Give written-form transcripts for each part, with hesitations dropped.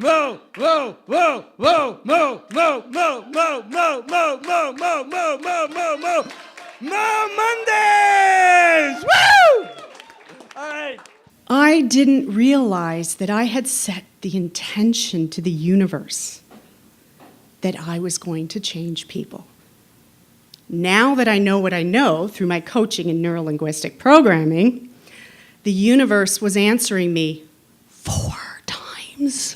mo, mo, mo, mo, mo, mo, mo, mo, mo, mo, mo, mo, mo, mo, mo, mo. MoMondays! Woo! All right. I didn't realize that I had set the intention to the universe that I was going to change people. Now that I know what I know through my coaching in Neuro Linguistic Programming, the universe was answering me 4 times.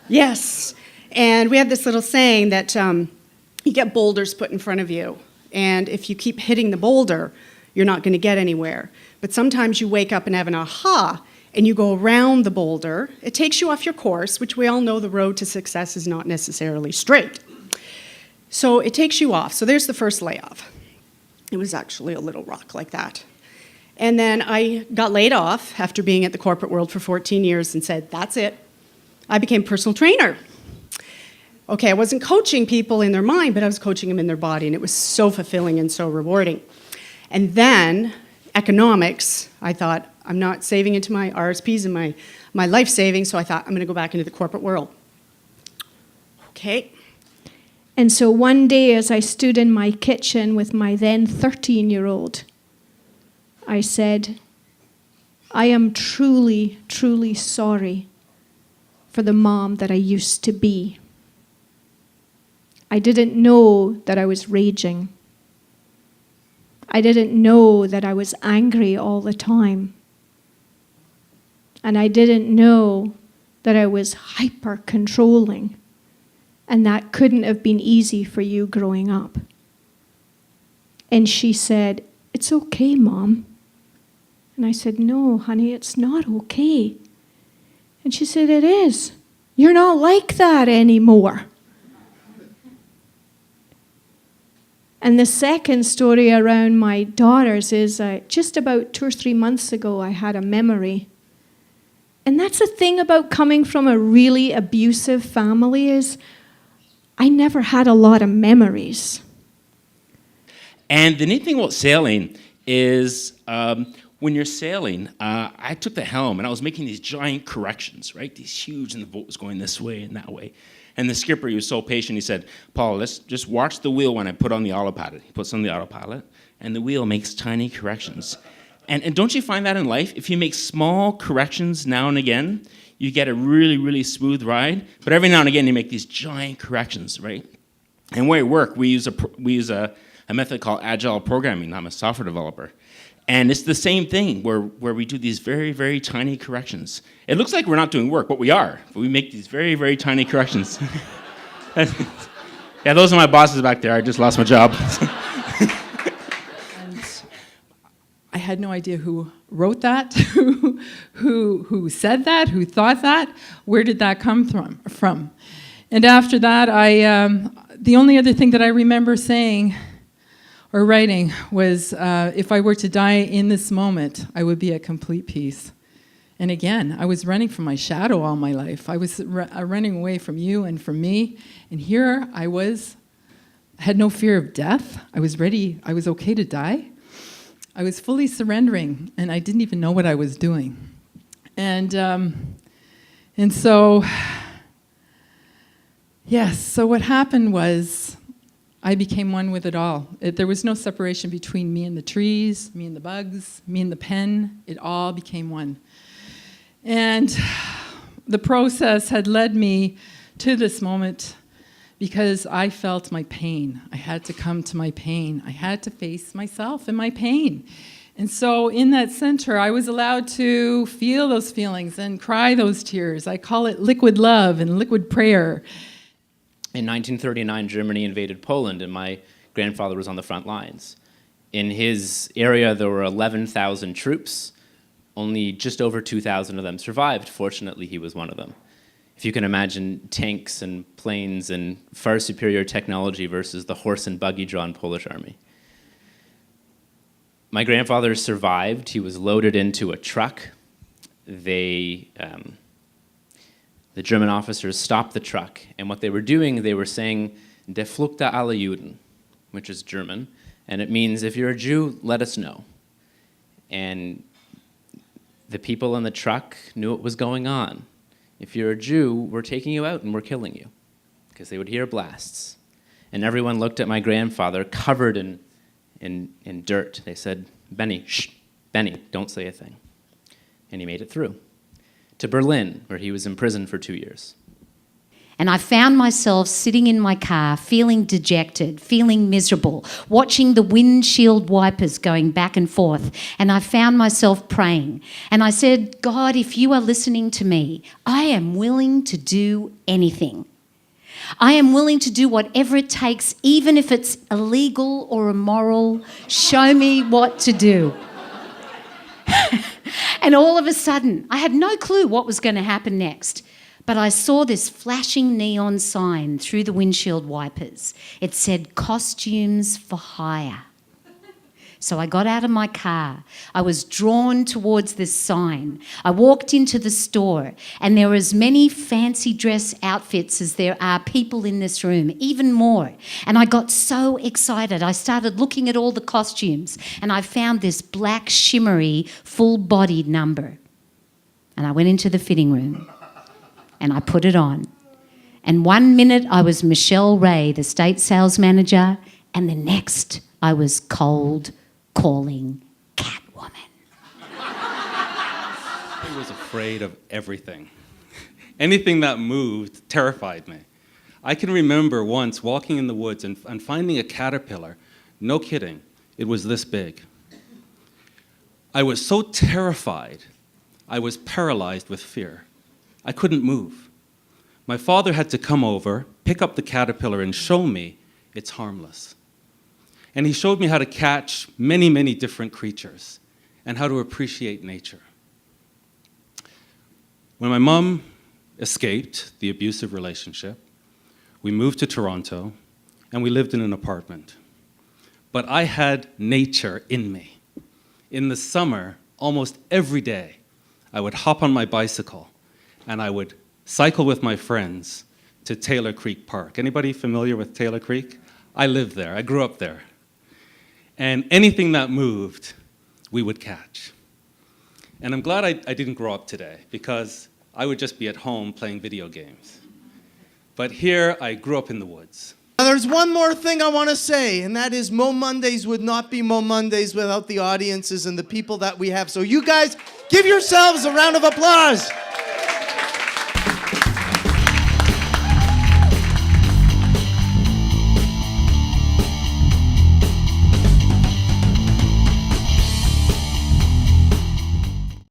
Yes. And we have this little saying that you get boulders put in front of you, and if you keep hitting the boulder, you're not going to get anywhere. But sometimes you wake up and have an aha, and you go around the boulder. It takes you off your course, which we all know the road to success is not necessarily straight. So it takes you off. So there's the first layoff. It was actually a little rock like that. And then I got laid off after being at the corporate world for 14 years and said, that's it. I became a personal trainer. Okay, I wasn't coaching people in their mind, but I was coaching them in their body, and it was so fulfilling and so rewarding. And then economics, I thought, I'm not saving into my RSPs and my life savings, so I thought, I'm going to go back into the corporate world. Okay. And so one day as I stood in my kitchen with my then 13-year-old, I said, I am truly, truly sorry for the mom that I used to be. I didn't know that I was raging. I didn't know that I was angry all the time. And I didn't know that I was hyper-controlling. And that couldn't have been easy for you growing up. And she said, it's okay, Mom. And I said, no, honey, it's not okay. And she said, it is. You're not like that anymore. And the second story around my daughters is just about 2 or 3 months ago, I had a memory. And that's the thing about coming from a really abusive family is I never had a lot of memories. And the neat thing about sailing is when you're sailing, I took the helm and I was making these giant corrections, right? These huge, and the boat was going this way and that way. And the skipper, he was so patient, he said, Paul, let's just watch the wheel when I put on the autopilot. He puts on the autopilot, and the wheel makes tiny corrections. And don't you find that in life? If you make small corrections now and again, you get a really, really smooth ride. But every now and again, you make these giant corrections, right? And where we work, we use a method called agile programming. I'm a software developer. And it's the same thing where we do these very, very tiny corrections. It looks like we're not doing work, but we are. But we make these very, very tiny corrections. Yeah, those are my bosses back there. I just lost my job. And I had no idea who wrote that, who said that, who thought that. Where did that come from? And after that, the only other thing that I remember saying or writing was, if I were to die in this moment, I would be at complete peace. And again, I was running from my shadow all my life. I was running away from you and from me. And here I had no fear of death. I was ready. I was okay to die. I was fully surrendering, and I didn't even know what I was doing. And so, yes, so what happened was, I became one with it all. There was no separation between me and the trees, me and the bugs, me and the pen. It all became one. And the process had led me to this moment because I felt my pain. I had to come to my pain. I had to face myself and my pain. And so in that center, I was allowed to feel those feelings and cry those tears. I call it liquid love and liquid prayer. In 1939, Germany invaded Poland, and my grandfather was on the front lines. In his area, there were 11,000 troops. Only just over 2,000 of them survived. Fortunately, he was one of them. If you can imagine tanks and planes and far superior technology versus the horse and buggy-drawn Polish army. My grandfather survived. He was loaded into a truck. The German officers stopped the truck, and what they were doing, they were saying, "De fluchte alle Juden," which is German, and it means, if you're a Jew, let us know. And the people in the truck knew what was going on. If you're a Jew, we're taking you out and we're killing you. Because they would hear blasts. And everyone looked at my grandfather covered in dirt. They said, Benny, shh, Benny, don't say a thing. And he made it through. To Berlin, where he was imprisoned for 2 years. And I found myself sitting in my car, feeling dejected, feeling miserable, watching the windshield wipers going back and forth. And I found myself praying. And I said, God, if you are listening to me, I am willing to do anything. I am willing to do whatever it takes, even if it's illegal or immoral. Show me what to do. And all of a sudden, I had no clue what was going to happen next. But I saw this flashing neon sign through the windshield wipers. It said, costumes for hire. So I got out of my car. I was drawn towards this sign. I walked into the store, and there were as many fancy dress outfits as there are people in this room, even more. And I got so excited. I started looking at all the costumes, and I found this black, shimmery, full-bodied number. And I went into the fitting room. And I put it on. And 1 minute I was Michelle Ray, the state sales manager, and the next I was cold calling Catwoman. I was afraid of everything. Anything that moved terrified me. I can remember once walking in the woods and finding a caterpillar. No kidding, it was this big. I was so terrified, I was paralyzed with fear. I couldn't move. My father had to come over, pick up the caterpillar, and show me it's harmless. And he showed me how to catch many, many different creatures and how to appreciate nature. When my mom escaped the abusive relationship, we moved to Toronto, and we lived in an apartment. But I had nature in me. In the summer, almost every day, I would hop on my bicycle and I would cycle with my friends to Taylor Creek Park. Anybody familiar with Taylor Creek? I lived there. I grew up there. And anything that moved, we would catch. And I'm glad I didn't grow up today, because I would just be at home playing video games. But here, I grew up in the woods. Now, there's one more thing I want to say, and that is MoMondays would not be MoMondays without the audiences and the people that we have. So you guys, give yourselves a round of applause.